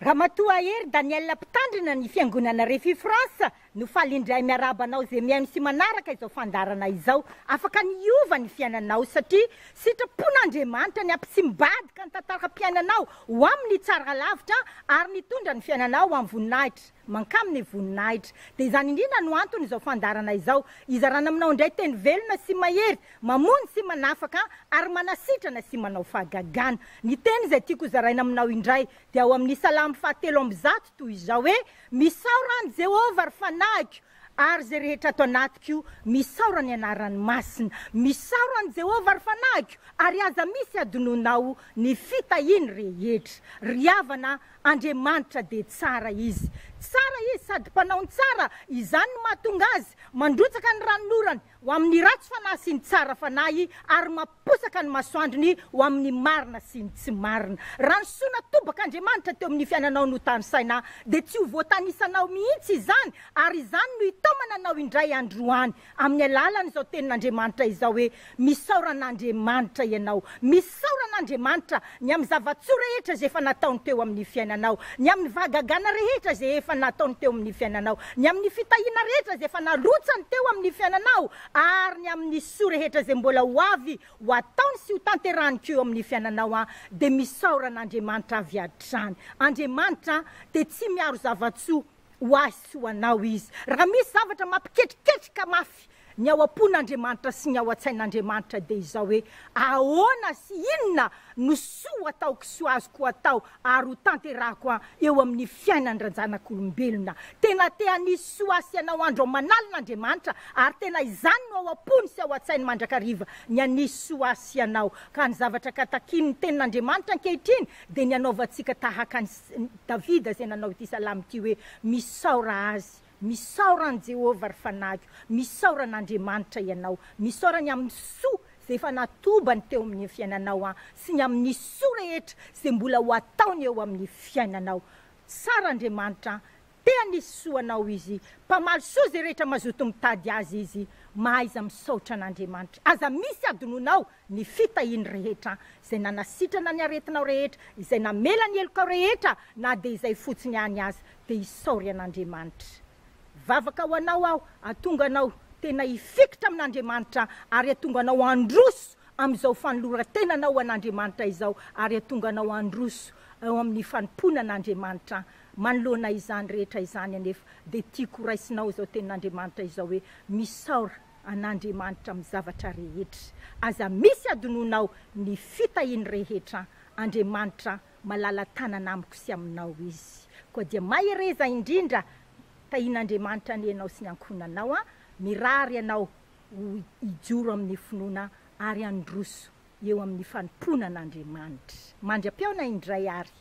Ramatoa hery Daniel mpitandrina ny fiangonana Refi France no falindray miarabanao zay miaino sy manaraka izao fandarana izao afaka niova ny fiainanao satria sitrapon'Andriamanitra ny ampisimbadika ny tantaram-piainanao ho amin'ny tsara lavitra ary nitondra ny fiainanao amin'ny voninahitra mankamy ny voninahitra dia izany indrindra no antony izao fandarana izao izarana aminao indray teny velona sy mahery mamony sy manafaka ary manasitrana sy manao fahagagana ny teny izay tiako zaraina aminao indray dia ao amin'ny salamy fahatelo amby zato toy izao hoe misaorany Jehovah ary fanahiko ary zay rehetra ato anatiko misaora ny anarany masina misaorany Jehovah ary fanahiko ary aza misy adononao ny fitahiny rehetra riavana Andriamanitra dia tsara izy sady mpanao tsara izany no mahatonga azy mandrotsaka ny ranon'orany ho amin'ny ratsy fanahy sy ny tsara fanahy ary maposaka ny masoandrony ho amin'ny marina sy ny tsy marina raha ny soana tobak'Andriamanitra teo amin'ny fiainanao no tany saina dia tsy ho voatanisanao mihitsy izany ary izany no itomananao indray androany amin'ny alalany izao tenin'Andriamanitra izao hoe misauran'Andriamanitra ianao misauran'Andriamanitra ny amin'ny zavatsoa rehetra izay efa nataony teo amin'ny fiainanao ny amin'ny vahagagana rehetra izay efa nataony teo amin'ny fiainanao ny amin'ny fitahiana rehetra izay efa nalotsany teo amin'ny fiainanao ary ny amin'ny soa rehetra izay mbola ho avy ho ataony sy ho tanterahany keo amin'ny fiainanao dia misauran'Andriamanitra avy hatrany Andriamanitra dia tsy miaro zavatsoa ho azy ho anao izy raha misy zavatra mampiketriketrika mafy ny ao am-pon'Andriamanitra sy ny ao an-tsain'Andriamanitra dia izao hoe ahoana sy inona no soa ataoko soa azoko atao ary ho tanterahako eo amin'ny fiainany ranjanak'olombelona tena te hanisy soa asy ianao andro manalin'Andriamanitra ary tena izany no ao am-pony sy ao an-tsainy mandrakariva ny hanisy soa asy ianao ka ny zavatra katakiny ny tenin'Andriamanitra ankehitriny dia ny anaovantsika tahaka ny Davida izay nanao ity salamy ity hoe misaora azy misaorany Jehovah ary fanahiko misauran'Andriamanitra ianao misaorany amin'ny soa zay efa natobany teo amin'ny fiainanao sy ny amin'ny soa rehetra zay mbola ho ataony eo amin'ny fiainanao tsara Andriamanitra te hanisy soanao izy mpamaly soa zay rehetra mazoto mitady azy izy mahaiza misaotra an'Andriamanitra aza misy adononao ny fitahiny rehetra izay nanasitrana ny aretinao rehetra izay namela ny elokao rehetra na dia izay fotsiny any azy dia isaory an'Andriamanitra vavaka ho anao aho atonga anao tena hifikitra amin'Andriamanitra ary atonga anao androso amin'izao fanoloran-tenanao an'Andriamanitra izao ary atonga anao androso eo amin'ny fanomponan'Andriamanitra manoloana izany rehetra izany anefa dia tiako raisinao izao tenin'Andriamanitra izao hoe misaora an'Andriamanitra amin'ny zavatra rehetra aza misy adononao ny fitahiny rehetra Andriamanitra malala tanana amiko sy aminao izy koa dia mahereza indrindra tahin'Andriamanitra ny ianao sy ny ankonanao mirary ianao ijoro amin'ny finoana ary androso eo amin'ny fanomponan'Andriamanitra mandra-piaona indray ary